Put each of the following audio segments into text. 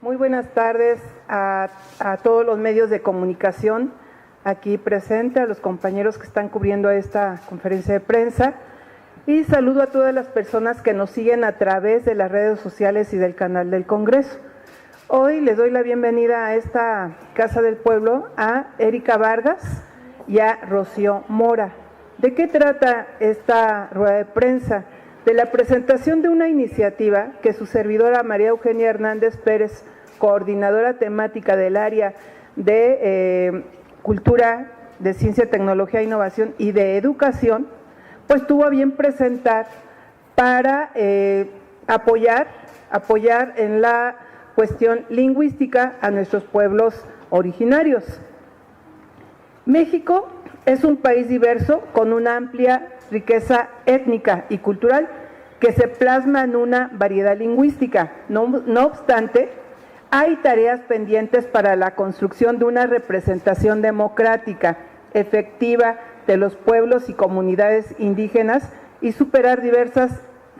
Muy buenas tardes a todos los medios de comunicación aquí presentes, a los compañeros que están cubriendo esta conferencia de prensa, y saludo a todas las personas que nos siguen a través de las redes sociales y del canal del Congreso. Hoy les doy la bienvenida a esta Casa del Pueblo a Erika Vargas y a Rocío Mora. ¿De qué trata esta rueda de prensa? De la presentación de una iniciativa que su servidora María Eugenia Hernández Pérez, coordinadora temática del área de Cultura, de Ciencia, Tecnología e Innovación y de Educación, pues tuvo a bien presentar para apoyar en la cuestión lingüística a nuestros pueblos originarios. México es un país diverso con una amplia riqueza étnica y cultural que se plasma en una variedad lingüística. No obstante, hay tareas pendientes para la construcción de una representación democrática, efectiva de los pueblos y comunidades indígenas y superar diversas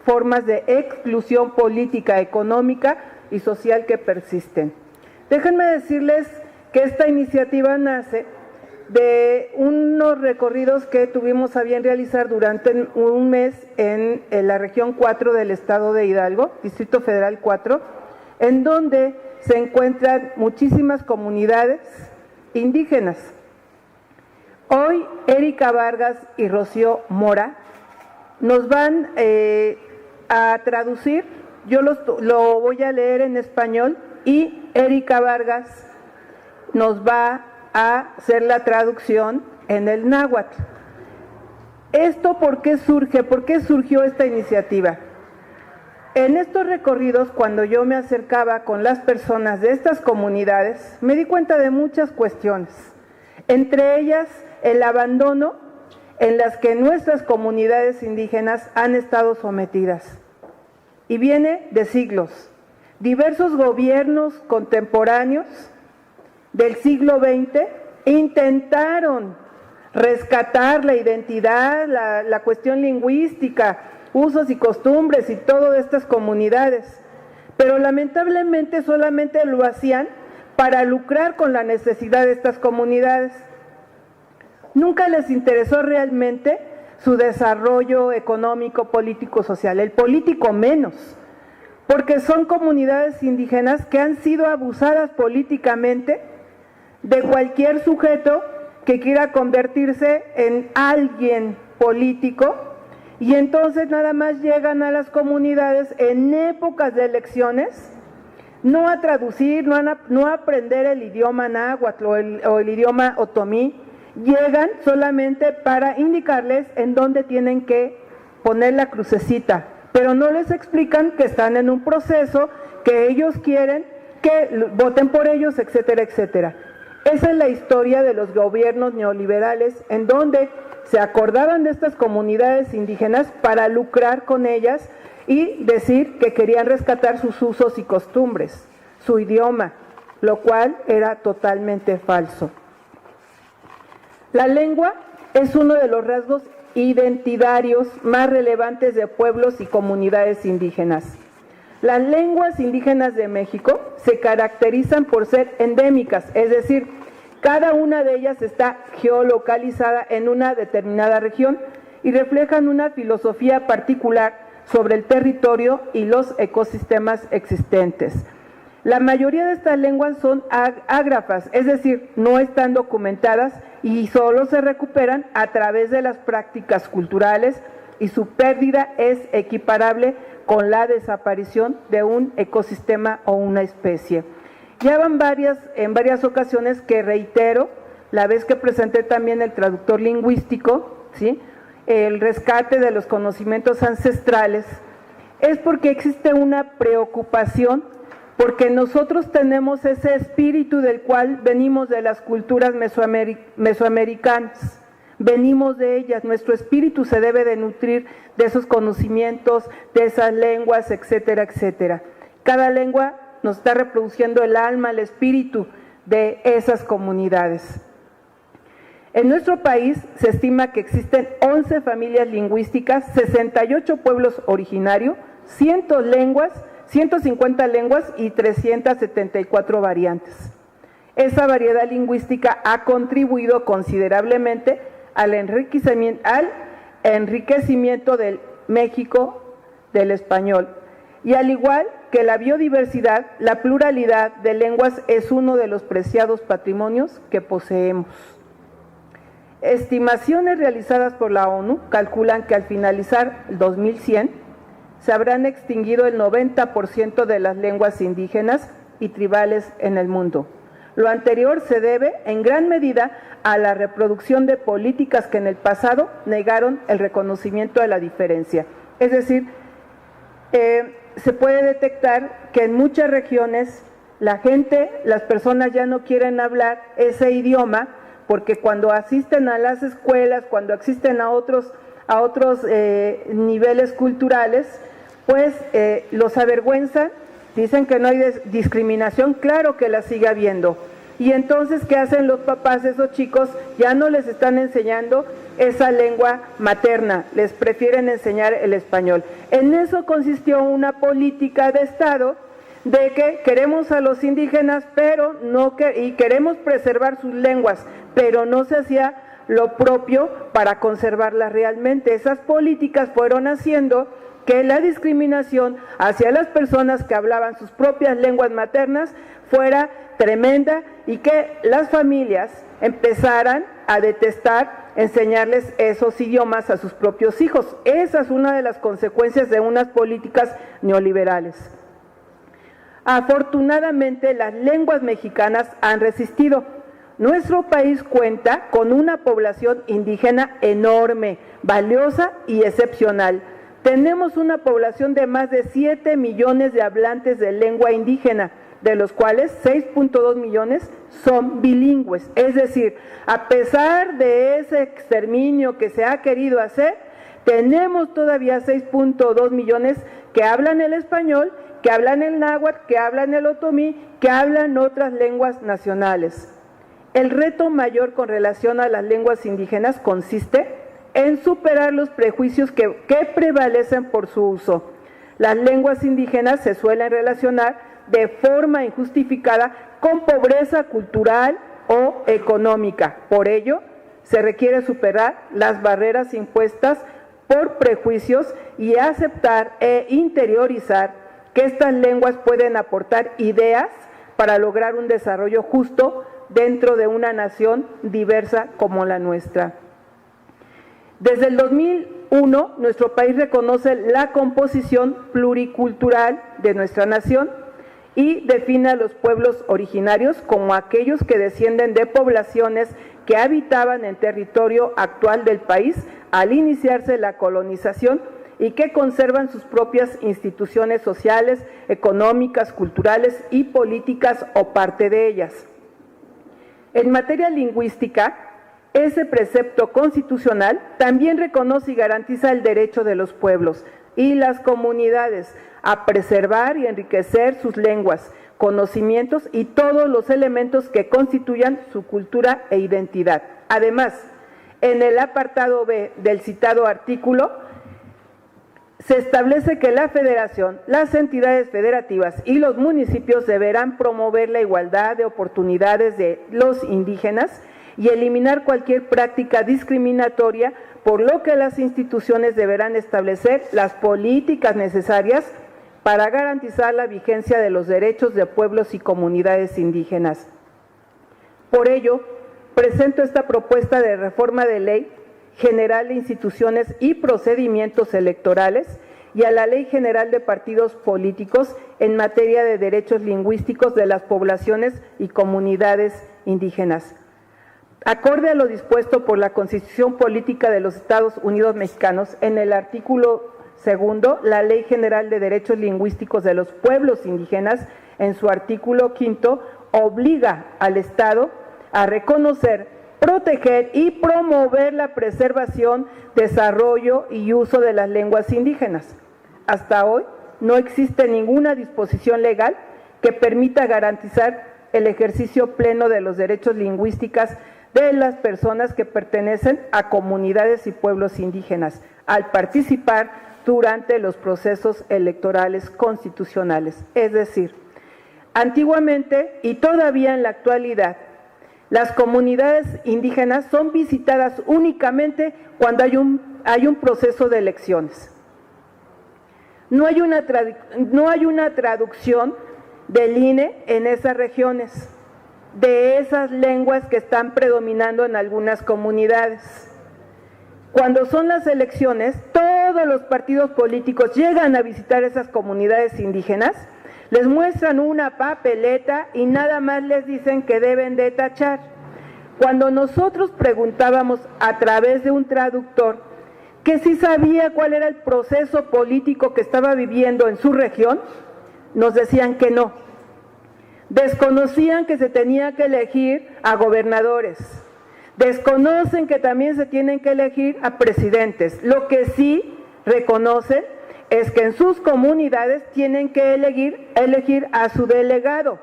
formas de exclusión política, económica y social que persisten. Déjenme decirles que esta iniciativa nace de unos recorridos que tuvimos a bien realizar durante un mes en la región 4 del estado de Hidalgo, Distrito Federal 4, en donde se encuentran muchísimas comunidades indígenas. Hoy Erika Vargas y Rocío Mora nos van a traducir, yo lo voy a leer en español y Erika Vargas nos va a hacer la traducción en el náhuatl. ¿Esto por qué surge? ¿Por qué surgió esta iniciativa? En estos recorridos, cuando yo me acercaba con las personas de estas comunidades, me di cuenta de muchas cuestiones, entre ellas el abandono en las que nuestras comunidades indígenas han estado sometidas. Y viene de siglos. Diversos gobiernos contemporáneos del siglo XX intentaron rescatar la identidad, la cuestión lingüística, usos y costumbres y todas estas comunidades, pero lamentablemente solamente lo hacían para lucrar con la necesidad de estas comunidades. Nunca les interesó realmente su desarrollo económico, político, social, el político menos, porque son comunidades indígenas que han sido abusadas políticamente de cualquier sujeto que quiera convertirse en alguien político, y entonces nada más llegan a las comunidades en épocas de elecciones, no a traducir, no a aprender el idioma náhuatl o el idioma otomí, llegan solamente para indicarles en dónde tienen que poner la crucecita, pero no les explican que están en un proceso, que ellos quieren que voten por ellos, etcétera, etcétera. Esa es la historia de los gobiernos neoliberales, en donde se acordaban de estas comunidades indígenas para lucrar con ellas y decir que querían rescatar sus usos y costumbres, su idioma, lo cual era totalmente falso. La lengua es uno de los rasgos identitarios más relevantes de pueblos y comunidades indígenas. Las lenguas indígenas de México se caracterizan por ser endémicas, es decir, cada una de ellas está geolocalizada en una determinada región y reflejan una filosofía particular sobre el territorio y los ecosistemas existentes. La mayoría de estas lenguas son ágrafas, es decir, no están documentadas y solo se recuperan a través de las prácticas culturales, y su pérdida es equiparable con la desaparición de un ecosistema o una especie. Ya van en varias ocasiones que reitero, la vez que presenté también el traductor lingüístico, ¿sí?, el rescate de los conocimientos ancestrales, es porque existe una preocupación, porque nosotros tenemos ese espíritu del cual venimos de las culturas mesoamericanas, venimos de ellas, nuestro espíritu se debe de nutrir de esos conocimientos, de esas lenguas, etcétera, etcétera. Cada lengua nos está reproduciendo el alma, el espíritu de esas comunidades. En nuestro país se estima que existen 11 familias lingüísticas, 68 pueblos originarios, 100 lenguas, 150 lenguas y 374 variantes. Esa variedad lingüística ha contribuido considerablemente al enriquecimiento del México del español. Y al igual que la biodiversidad, la pluralidad de lenguas es uno de los preciados patrimonios que poseemos. Estimaciones realizadas por la ONU calculan que al finalizar el 2100 se habrán extinguido el 90% de las lenguas indígenas y tribales en el mundo. Lo anterior se debe en gran medida a la reproducción de políticas que en el pasado negaron el reconocimiento de la diferencia. Es decir, se puede detectar que en muchas regiones las personas ya no quieren hablar ese idioma porque cuando asisten a las escuelas, cuando asisten a otros niveles culturales, pues los avergüenzan, dicen que no hay discriminación, claro que la sigue habiendo. Y entonces, ¿qué hacen los papás de esos chicos? Ya no les están enseñando esa lengua materna, les prefieren enseñar el español. En eso consistió una política de Estado de que queremos a los indígenas, pero y queremos preservar sus lenguas, pero no se hacía lo propio para conservarlas realmente. Esas políticas fueron haciendo que la discriminación hacia las personas que hablaban sus propias lenguas maternas fuera tremenda y que las familias empezaran a detestar enseñarles esos idiomas a sus propios hijos. Esa es una de las consecuencias de unas políticas neoliberales. Afortunadamente, las lenguas mexicanas han resistido. Nuestro país cuenta con una población indígena enorme, valiosa y excepcional. Tenemos una población de más de 7 millones de hablantes de lengua indígena, de los cuales 6.2 millones son bilingües. Es decir, a pesar de ese exterminio que se ha querido hacer, tenemos todavía 6.2 millones que hablan el español, que hablan el náhuatl, que hablan el otomí, que hablan otras lenguas nacionales. El reto mayor con relación a las lenguas indígenas consiste en superar los prejuicios que prevalecen por su uso. Las lenguas indígenas se suelen relacionar de forma injustificada con pobreza cultural o económica. Por ello, se requiere superar las barreras impuestas por prejuicios y aceptar e interiorizar que estas lenguas pueden aportar ideas para lograr un desarrollo justo dentro de una nación diversa como la nuestra. Desde el 2001, nuestro país reconoce la composición pluricultural de nuestra nación y define a los pueblos originarios como aquellos que descienden de poblaciones que habitaban el territorio actual del país al iniciarse la colonización y que conservan sus propias instituciones sociales, económicas, culturales y políticas o parte de ellas. En materia lingüística, ese precepto constitucional también reconoce y garantiza el derecho de los pueblos y las comunidades a preservar y enriquecer sus lenguas, conocimientos y todos los elementos que constituyan su cultura e identidad. Además, en el apartado B del citado artículo, se establece que la Federación, las entidades federativas y los municipios deberán promover la igualdad de oportunidades de los indígenas y eliminar cualquier práctica discriminatoria, por lo que las instituciones deberán establecer las políticas necesarias para garantizar la vigencia de los derechos de pueblos y comunidades indígenas. Por ello, presento esta propuesta de reforma de ley general de instituciones y procedimientos electorales y a la Ley General de Partidos Políticos en materia de derechos lingüísticos de las poblaciones y comunidades indígenas. Acorde a lo dispuesto por la Constitución Política de los Estados Unidos Mexicanos, en el artículo 2, la Ley General de Derechos Lingüísticos de los Pueblos Indígenas, en su artículo 5, obliga al Estado a reconocer, proteger y promover la preservación, desarrollo y uso de las lenguas indígenas. Hasta hoy no existe ninguna disposición legal que permita garantizar el ejercicio pleno de los derechos lingüísticos de las personas que pertenecen a comunidades y pueblos indígenas al participar durante los procesos electorales constitucionales. Es decir, antiguamente y todavía en la actualidad, las comunidades indígenas son visitadas únicamente cuando hay un proceso de elecciones. No hay una traducción del INE en esas regiones, de esas lenguas que están predominando en algunas comunidades. Cuando son las elecciones, todos los partidos políticos llegan a visitar esas comunidades indígenas, les muestran una papeleta y nada más les dicen que deben de tachar. Cuando nosotros preguntábamos a través de un traductor que si sabía cuál era el proceso político que estaba viviendo en su región, nos decían que no. Desconocían que se tenía que elegir a gobernadores. Desconocen que también se tienen que elegir a presidentes. Lo que sí reconocen es que en sus comunidades tienen que elegir a su delegado.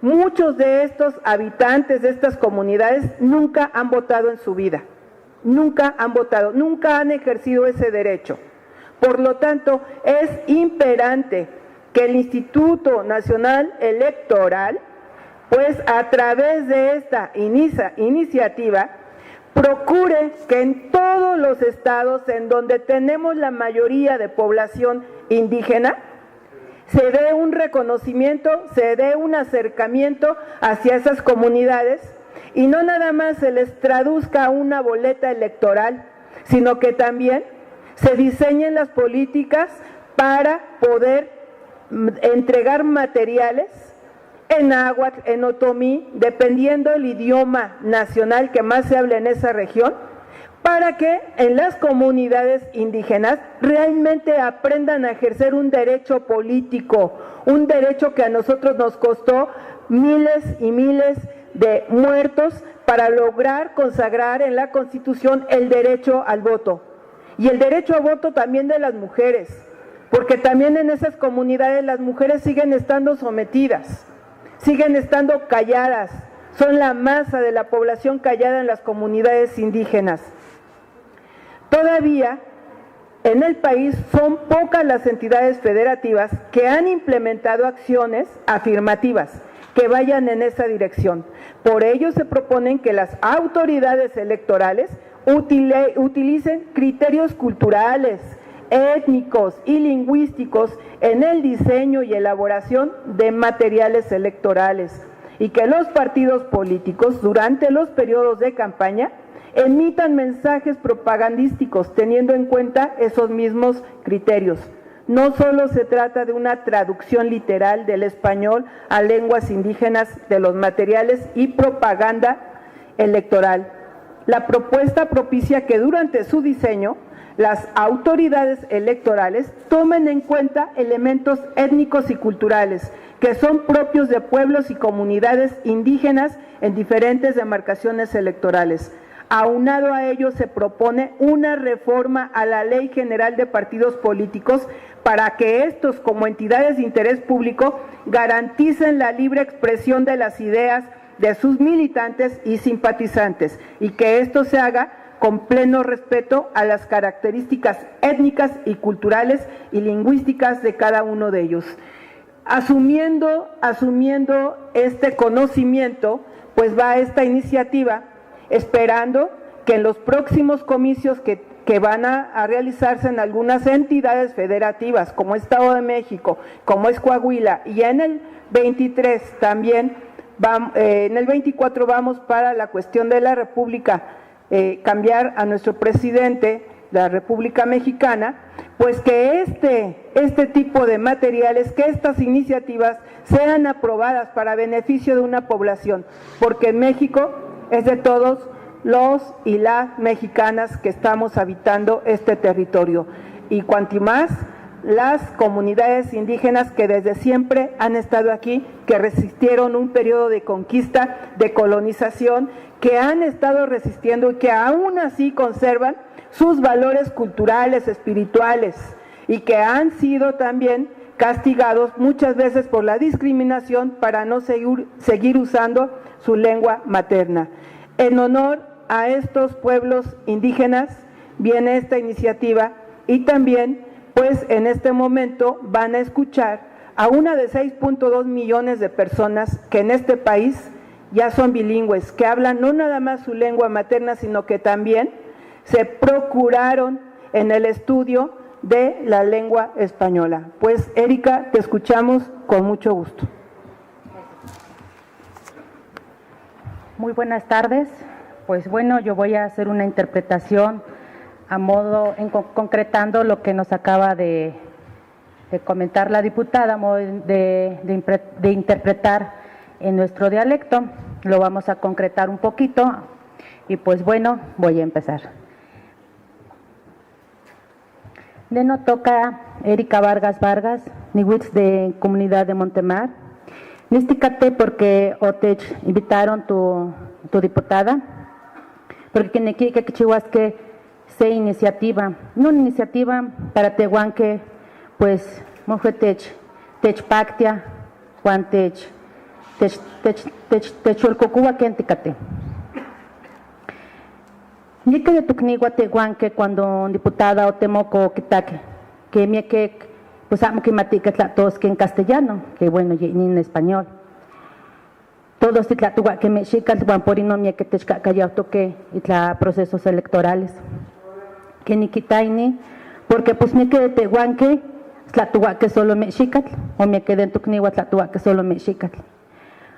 Muchos de estos habitantes de estas comunidades nunca han votado en su vida, nunca han votado, nunca han ejercido ese derecho. Por lo tanto, es imperante que el Instituto Nacional Electoral, pues a través de esta iniciativa, procure que en todos los estados en donde tenemos la mayoría de población indígena, se dé un reconocimiento, se dé un acercamiento hacia esas comunidades y no nada más se les traduzca una boleta electoral, sino que también se diseñen las políticas para poder entregar materiales en náhuatl, en otomí, dependiendo del idioma nacional que más se habla en esa región, para que en las comunidades indígenas realmente aprendan a ejercer un derecho político, un derecho que a nosotros nos costó miles y miles de muertos para lograr consagrar en la Constitución el derecho al voto. Y el derecho a voto también de las mujeres, porque también en esas comunidades las mujeres siguen estando sometidas, siguen estando calladas, son la masa de la población callada en las comunidades indígenas. Todavía en el país son pocas las entidades federativas que han implementado acciones afirmativas que vayan en esa dirección. Por ello se proponen que las autoridades electorales utilicen criterios culturales, étnicos y lingüísticos en el diseño y elaboración de materiales electorales y que los partidos políticos durante los periodos de campaña emitan mensajes propagandísticos teniendo en cuenta esos mismos criterios. No solo se trata de una traducción literal del español a lenguas indígenas de los materiales y propaganda electoral. La propuesta propicia que durante su diseño las autoridades electorales tomen en cuenta elementos étnicos y culturales que son propios de pueblos y comunidades indígenas en diferentes demarcaciones electorales. Aunado a ello se propone una reforma a la Ley General de Partidos Políticos para que estos, como entidades de interés público, garanticen la libre expresión de las ideas de sus militantes y simpatizantes y que esto se haga con pleno respeto a las características étnicas y culturales y lingüísticas de cada uno de ellos. Asumiendo este conocimiento, pues va esta iniciativa, esperando que en los próximos comicios que van a realizarse en algunas entidades federativas, como Estado de México, como es Coahuila, y en el 23 también, en el 24 vamos para la cuestión de la República, cambiar a nuestro presidente, la República Mexicana, pues que este tipo de materiales, que estas iniciativas sean aprobadas para beneficio de una población, porque México es de todos los y las mexicanas que estamos habitando este territorio, y cuanto más las comunidades indígenas que desde siempre han estado aquí, que resistieron un periodo de conquista, de colonización, que han estado resistiendo y que aún así conservan sus valores culturales, espirituales, y que han sido también castigados muchas veces por la discriminación para no seguir usando su lengua materna. En honor a estos pueblos indígenas viene esta iniciativa y también pues en este momento van a escuchar a una de 6.2 millones de personas que en este país ya son bilingües, que hablan no nada más su lengua materna, sino que también se procuraron en el estudio de la lengua española. Pues Erika, te escuchamos con mucho gusto. Muy buenas tardes. Pues bueno, yo voy a hacer una interpretación a modo, concretando lo que nos acaba de comentar la diputada, a modo de interpretar en nuestro dialecto. Lo vamos a concretar un poquito y pues bueno, voy a empezar. Neno toca Erika Vargas Vargas, niwitz de Comunidad de Montemar. Nísticate porque Otech invitaron tu diputada, porque aquí que chihuasque se iniciativa, no una iniciativa para Tehuanque, pues mojetech techpactia, Juan techolcocuba kenticate. Ni que de tucnigua Tehuanque cuando diputada o temoco quitaque, que mieke pues amo que matique tlatos que en castellano, que bueno, y en español. Todos titlatuga que me chical guamporino mieke techcacayao toque y tla procesos electorales. Que ni quitaini, porque pues me quedé Tehuanque, tlatuga que solo me chical, o me quedé en tucnigua tlatuga que solo me chical.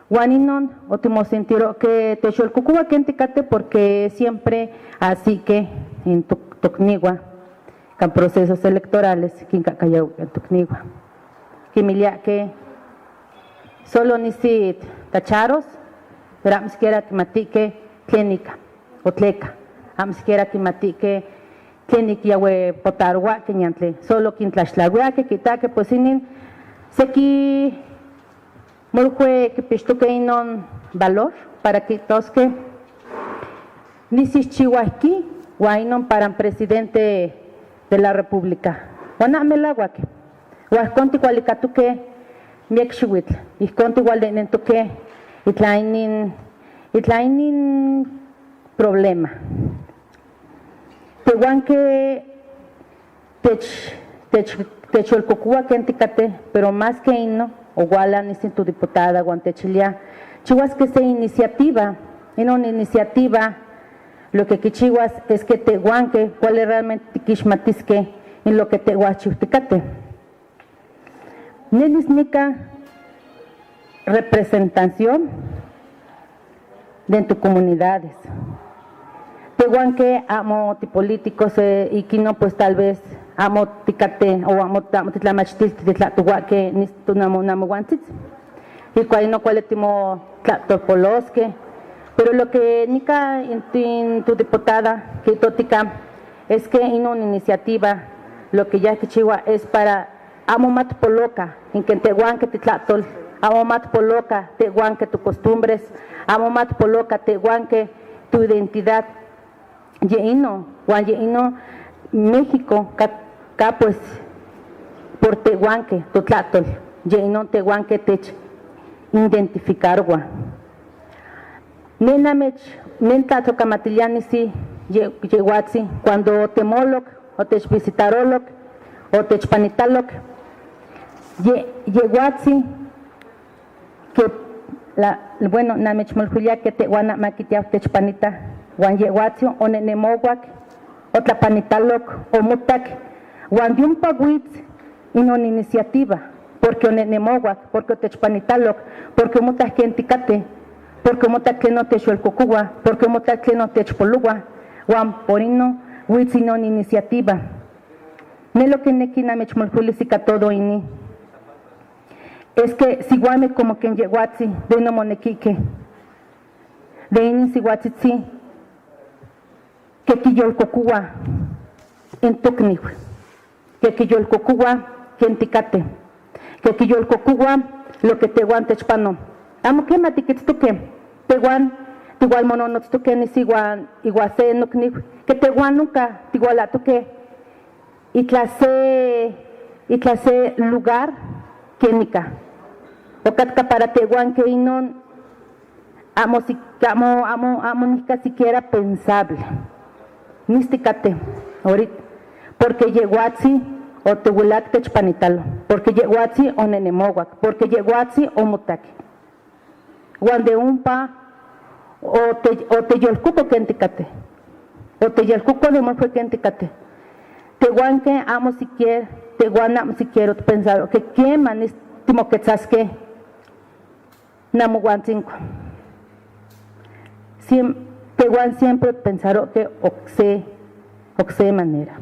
Guaninon, otimo sentiro que techolcucuba kenticate porque siempre así que en tucnigua, con procesos electorales, quinca cayó en tucnigua. Que milia que solo ni si tacharos, pero a siquiera que matique clínica o tleca, a siquiera que matique clínica yahue potarwa que ñantle, solo quintlashlagua que quita que pues inin seki molque que pisto que inon valor para que tosque ni si chihuahua guainon para presidente de la República. Guanamelagüaque. Guasconti cualicatuque miexhuitl. Y conti gualdenentuque itlainin problema. Tehuanque techolcocua kenticate, pero más que ino, o gualan ni tu diputada, guantechilia, chihuas que se iniciativa, en una iniciativa. Lo que quichihuas es que Tehuanque, cuál es realmente quixmatisque en lo que Tehuachuticate. Nenisnica representación de tu comunidades. Tehuanque amo políticos y quino pues tal vez amo ticate o amo titlamachtis titlatuaque ni tu namo guantzitz. Y cuál no cualetimo tlatopolosque. Pero lo que nica en tu diputada, que totica, es que en una iniciativa, lo que ya que chihuahua es para amomat poloca, en que Tehuanque titlatol, amomat poloca, Tehuanque tus costumbres, amomat poloca, Tehuanque tu identidad. Yeino, México, acá pues, por Tehuanque, tutlatol, yeino Tehuanque tech, identificar gua. Nenamech, mentato camatillani si, yeguatzi, cuando temoloc, o techvisitaroloc, o techpanitaloc, yeguatzi, que bueno, namech moljulia que te guana maquitia techpanita, guan yeguatzio, o nenemoguac, o tlapanitaloc, o mutac, guan diumpaguitz, en una iniciativa, porque o nenemoguac, porque o techpanitaloc, porque mutas kenticate, porque mota que no te cholcocuba, porque mota que no te chpolugua, guan porino, huitzinon iniciativa. Ne lo que nequina me chmoljulisika todo ini. Es que si guame como que en yeguatzi, de no monequique, de ini si guatzitzi, que quillolcocuba, en tucnif, que quillolcocuba, que en ticate, que quillolcocuba, lo que te guante chpano. Amo que matiquits tu que teguan igual mono tu que ni igual se no que teguan nunca igual a tu que y clase lugar que nica o catka para teguan que inon amo ni siquiera pensable nísticate ahorita porque yeguatzi o tehuilac techpanitalo, porque yehuatzi o nenemohuac, porque yehuatzi o mutaki. Guande umpa o te yolcuco kenticate, o te yolcuco de morfue kenticate. Tehuanque amo siquiera, tehuan amo siquiera pensar que queman istimo quetzasque namuguancinco. Tehuan siempre pensaron que oxe manera.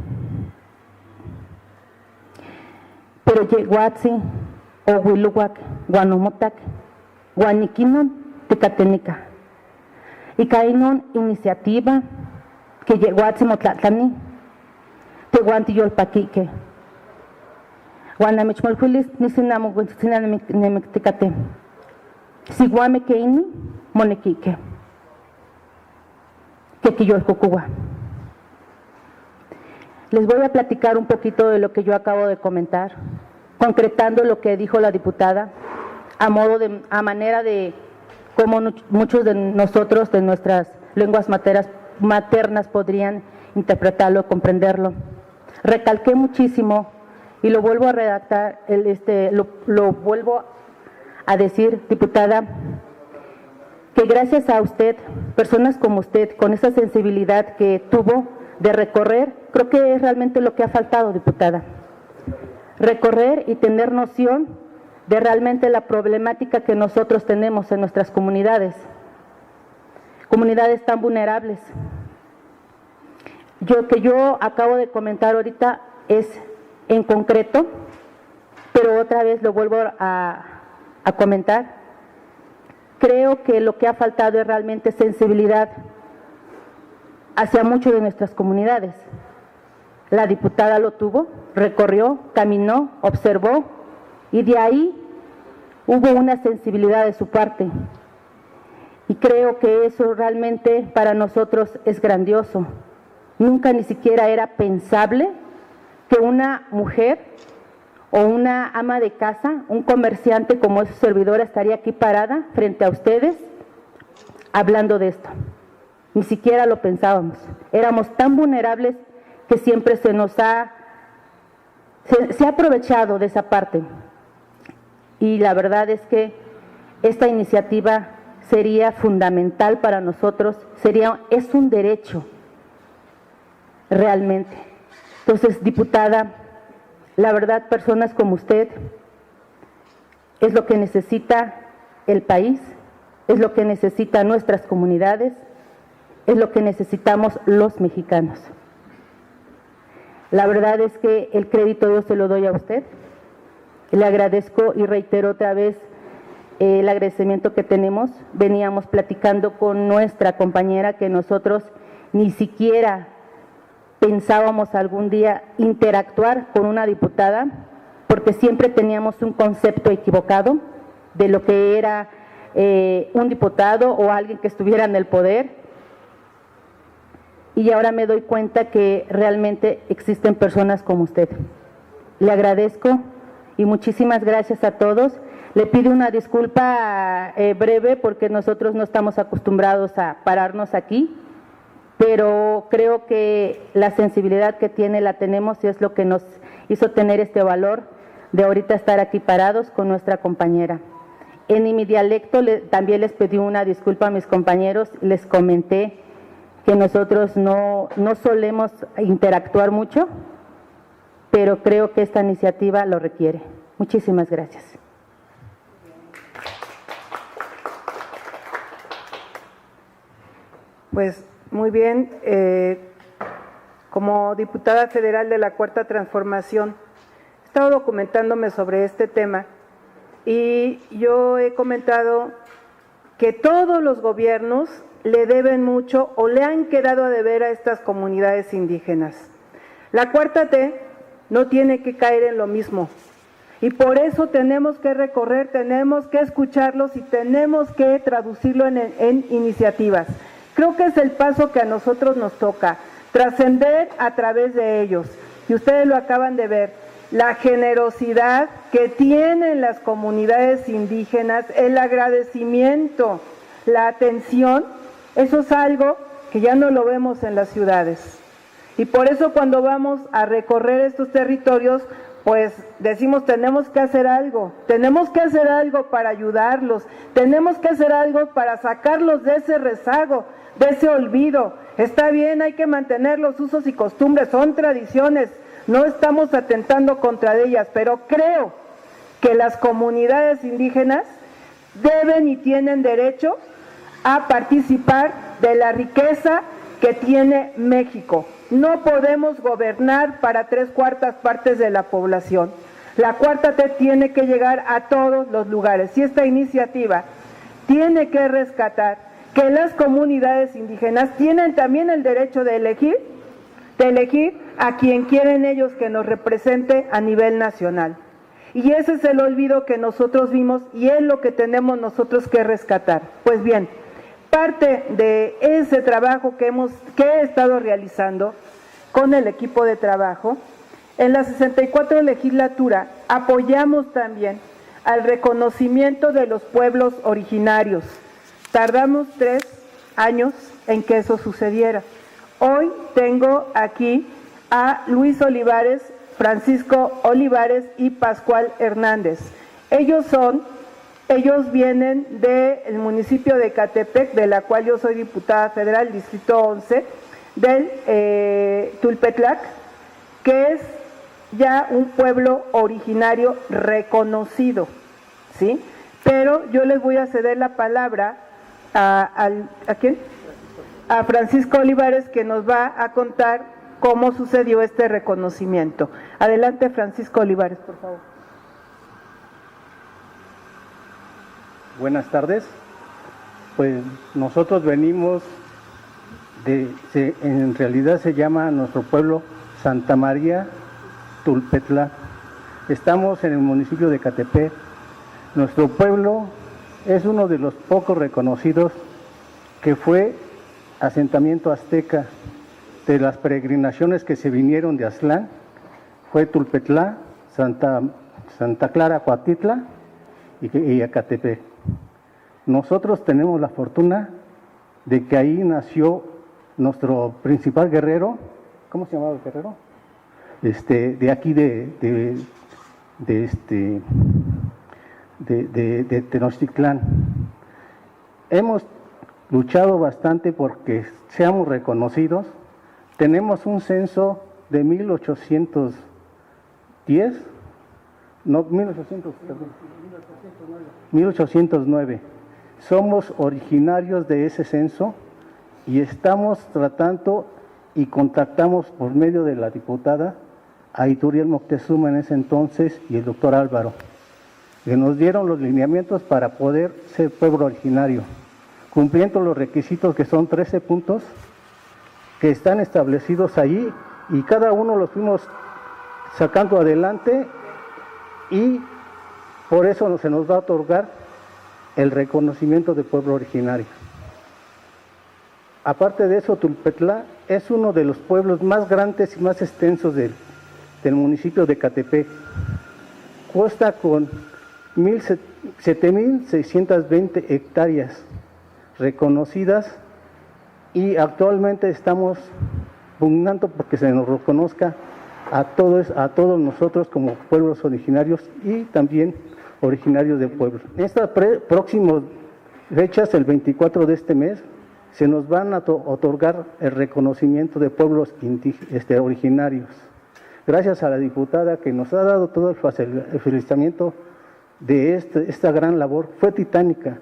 Pero yehuatzi o huiluhuac, guanomotac, guaniquinon, tecatenica. Y caínon iniciativa que yehuatzi motlatlani, tehuanti yolpaquique. Guanamichmolfuilis, nisinamicticate. Si guame que ini, monequique. Que yolcucua. Les voy a platicar un poquito de lo que yo acabo de comentar, concretando lo que dijo la diputada, a manera de cómo muchos de nosotros, de nuestras lenguas maternas podrían interpretarlo, comprenderlo. Recalqué muchísimo y lo vuelvo a redactar, lo vuelvo a decir, diputada, que gracias a usted, personas como usted, con esa sensibilidad que tuvo de recorrer, creo que es realmente lo que ha faltado, diputada. Recorrer y tener noción de realmente la problemática que nosotros tenemos en nuestras comunidades tan vulnerables. Que yo acabo de comentar ahorita es en concreto, pero otra vez lo vuelvo a comentar. Creo que lo que ha faltado es realmente sensibilidad hacia muchas de nuestras comunidades. La diputada lo tuvo, recorrió, caminó, observó y de ahí hubo una sensibilidad de su parte. Y creo que eso realmente para nosotros es grandioso. Nunca ni siquiera era pensable que una mujer o una ama de casa, un comerciante como es su servidora, estaría aquí parada frente a ustedes hablando de esto. Ni siquiera lo pensábamos. Éramos tan vulnerables que siempre se ha aprovechado de esa parte. Y la verdad es que esta iniciativa sería fundamental para nosotros, es un derecho realmente. Entonces, diputada, la verdad, personas como usted es lo que necesita el país, es lo que necesitan nuestras comunidades, es lo que necesitamos los mexicanos. La verdad es que el crédito yo se lo doy a usted. Le agradezco y reitero otra vez el agradecimiento que tenemos. Veníamos platicando con nuestra compañera que nosotros ni siquiera pensábamos algún día interactuar con una diputada, porque siempre teníamos un concepto equivocado de lo que era un diputado o alguien que estuviera en el poder. Y ahora me doy cuenta que realmente existen personas como usted. Le agradezco y muchísimas gracias a todos. Le pido una disculpa breve porque nosotros no estamos acostumbrados a pararnos aquí, pero creo que la sensibilidad que tiene la tenemos y es lo que nos hizo tener este valor de ahorita estar aquí parados con nuestra compañera. En mi dialecto también les pedí una disculpa a mis compañeros, les comenté que nosotros no solemos interactuar mucho, pero creo que esta iniciativa lo requiere. Muchísimas gracias. Pues muy bien, como diputada federal de la Cuarta Transformación, he estado documentándome sobre este tema y yo he comentado que todos los gobiernos le deben mucho o le han quedado a deber a estas comunidades indígenas. La Cuarta T no tiene que caer en lo mismo y por eso tenemos que recorrer, tenemos que escucharlos y tenemos que traducirlo en iniciativas. Creo que es el paso que a nosotros nos toca, trascender a través de ellos. Y ustedes lo acaban de ver, la generosidad que tienen las comunidades indígenas, el agradecimiento, la atención, eso es algo que ya no lo vemos en las ciudades. Y por eso cuando vamos a recorrer estos territorios, pues decimos tenemos que hacer algo para ayudarlos, tenemos que hacer algo para sacarlos de ese rezago, de ese olvido. Está bien, hay que mantener los usos y costumbres, son tradiciones, no estamos atentando contra ellas, pero creo que las comunidades indígenas deben y tienen derecho a participar de la riqueza que tiene México. No podemos gobernar para 3/4 partes de la población. La cuarta T tiene que llegar a todos los lugares y esta iniciativa tiene que rescatar que las comunidades indígenas tienen también el derecho de elegir a quien quieren ellos que nos represente a nivel nacional. Y ese es el olvido que nosotros vimos y es lo que tenemos nosotros que rescatar. Pues bien, parte de ese trabajo que he estado realizando con el equipo de trabajo, en la 64 legislatura apoyamos también al reconocimiento de los pueblos originarios. Tardamos 3 años en que eso sucediera. Hoy tengo aquí a Luis Olivares, Francisco Olivares y Pascual Hernández. Ellos vienen del municipio de Ecatepec, de la cual yo soy diputada federal, distrito 11, del Tulpetlac, que es ya un pueblo originario reconocido, ¿sí? Pero yo les voy a ceder la palabra ¿a quién? A Francisco Olivares, que nos va a contar cómo sucedió este reconocimiento. Adelante, Francisco Olivares, por favor. Buenas tardes. Pues nosotros venimos en realidad se llama nuestro pueblo Santa María Tulpetlac. Estamos en el municipio de Ecatepec. Nuestro pueblo es uno de los pocos reconocidos que fue asentamiento azteca. De las peregrinaciones que se vinieron de Aztlán, fue Tulpetlac, Santa Clara, Coatitla y Ecatepec. Nosotros tenemos la fortuna de que ahí nació nuestro principal guerrero. ¿Cómo se llamaba el guerrero? De aquí de Tenochtitlán. Hemos luchado bastante porque seamos reconocidos. Tenemos un censo de 1809. Somos originarios de ese censo y estamos tratando y contactamos por medio de la diputada a Ituriel Moctezuma en ese entonces y el doctor Álvaro, que nos dieron los lineamientos para poder ser pueblo originario, cumpliendo los requisitos que son 13 puntos que están establecidos allí y cada uno los fuimos sacando adelante y por eso se nos va a otorgar el reconocimiento de pueblo originario. Aparte de eso, Tulpetlac es uno de los pueblos más grandes y más extensos del municipio de Ecatepec. Consta con 7.620 hectáreas reconocidas y actualmente estamos pugnando porque se nos reconozca a todos nosotros como pueblos originarios y también originarios del pueblo. En estas próximas fechas, el 24 de este mes, se nos van a otorgar el reconocimiento de pueblos originarios. Gracias a la diputada que nos ha dado todo el felicitamiento de esta gran labor, fue titánica,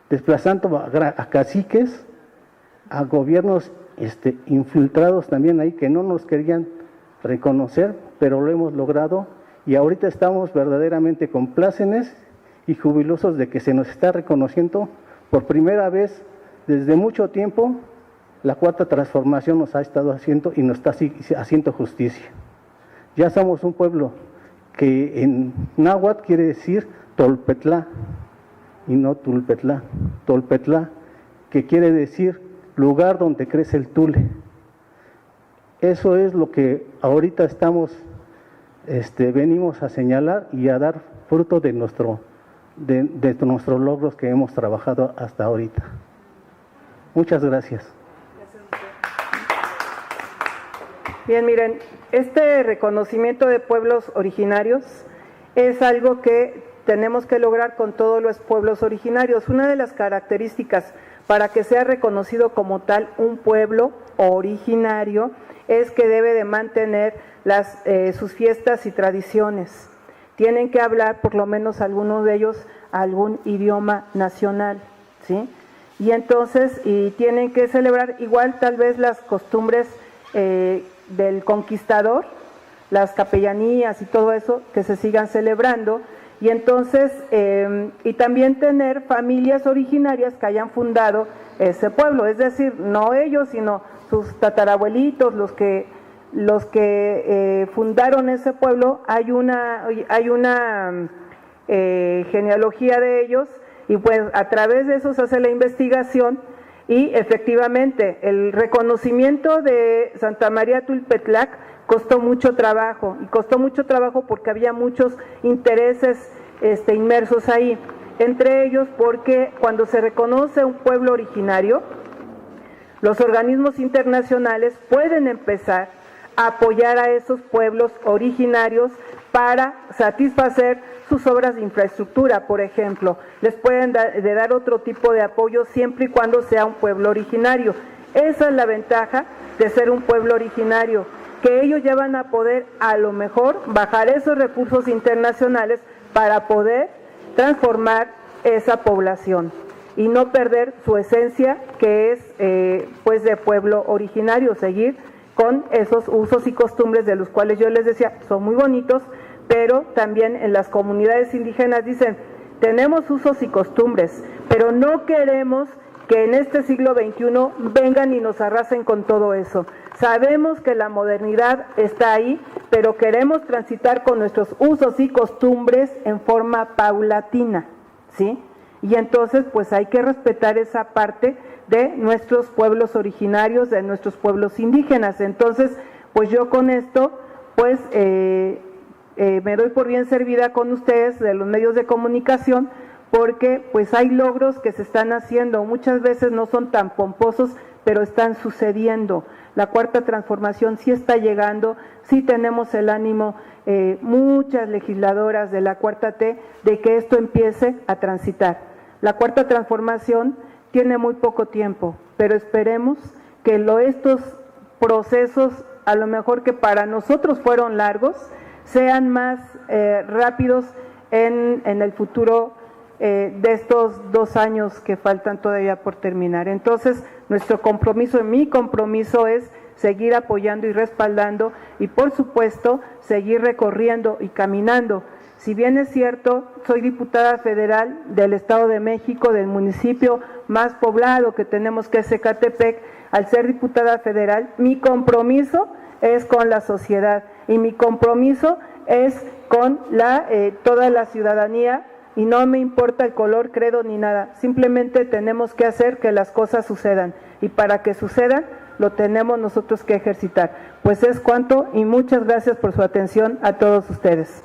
desplazando a caciques, a gobiernos infiltrados también ahí que no nos querían reconocer, pero lo hemos logrado y ahorita estamos verdaderamente complácenes y jubilosos de que se nos está reconociendo por primera vez desde mucho tiempo. La cuarta transformación nos ha estado haciendo y nos está haciendo justicia. Ya somos un pueblo que en náhuatl quiere decir Tolpetlac y no Tulpetlac. Tolpetlac, que quiere decir lugar donde crece el tule. Eso es lo que ahorita venimos a señalar y a dar fruto de nuestros logros que hemos trabajado hasta ahorita. Muchas gracias. Bien, miren, este reconocimiento de pueblos originarios es algo que tenemos que lograr con todos los pueblos originarios. Una de las características para que sea reconocido como tal un pueblo originario es que debe de mantener sus fiestas y tradiciones. Tienen que hablar, por lo menos algunos de ellos, algún idioma nacional, ¿sí? Y entonces, tienen que celebrar igual tal vez las costumbres del conquistador, las capellanías y todo eso, que se sigan celebrando. Y entonces, y también tener familias originarias que hayan fundado ese pueblo, es decir, no ellos, sino sus tatarabuelitos, los que fundaron ese pueblo. Hay una genealogía de ellos, y pues a través de eso se hace la investigación, y efectivamente el reconocimiento de Santa María Tulpetlac costó mucho trabajo, porque había muchos intereses inmersos ahí, entre ellos porque cuando se reconoce un pueblo originario, los organismos internacionales pueden empezar a apoyar a esos pueblos originarios para satisfacer sus obras de infraestructura, por ejemplo. Les pueden dar otro tipo de apoyo siempre y cuando sea un pueblo originario. Esa es la ventaja de ser un pueblo originario, que ellos ya van a poder a lo mejor bajar esos recursos internacionales para poder transformar esa población y no perder su esencia, que es pues de pueblo originario, seguir con esos usos y costumbres de los cuales yo les decía, son muy bonitos, pero también en las comunidades indígenas dicen, tenemos usos y costumbres, pero no queremos que en este siglo XXI vengan y nos arrasen con todo eso. Sabemos que la modernidad está ahí, pero queremos transitar con nuestros usos y costumbres en forma paulatina, ¿sí? Y entonces, pues hay que respetar esa parte de nuestros pueblos originarios, de nuestros pueblos indígenas. Entonces, pues yo con esto, pues me doy por bien servida con ustedes de los medios de comunicación, porque pues hay logros que se están haciendo, muchas veces no son tan pomposos, pero están sucediendo. La cuarta transformación sí está llegando, sí tenemos el ánimo, muchas legisladoras de la cuarta T, de que esto empiece a transitar. La cuarta transformación tiene muy poco tiempo, pero esperemos que estos procesos, a lo mejor que para nosotros fueron largos, sean más rápidos en el futuro de estos 2 años que faltan todavía por terminar. Entonces, nuestro compromiso, mi compromiso es seguir apoyando y respaldando y, por supuesto, seguir recorriendo y caminando. Si bien es cierto, soy diputada federal del Estado de México, del municipio más poblado que tenemos, que es Ecatepec. Al ser diputada federal, mi compromiso es con la sociedad y mi compromiso es con toda la ciudadanía, y no me importa el color, credo ni nada, simplemente tenemos que hacer que las cosas sucedan, y para que sucedan lo tenemos nosotros que ejercitar. Pues es cuanto, y muchas gracias por su atención a todos ustedes.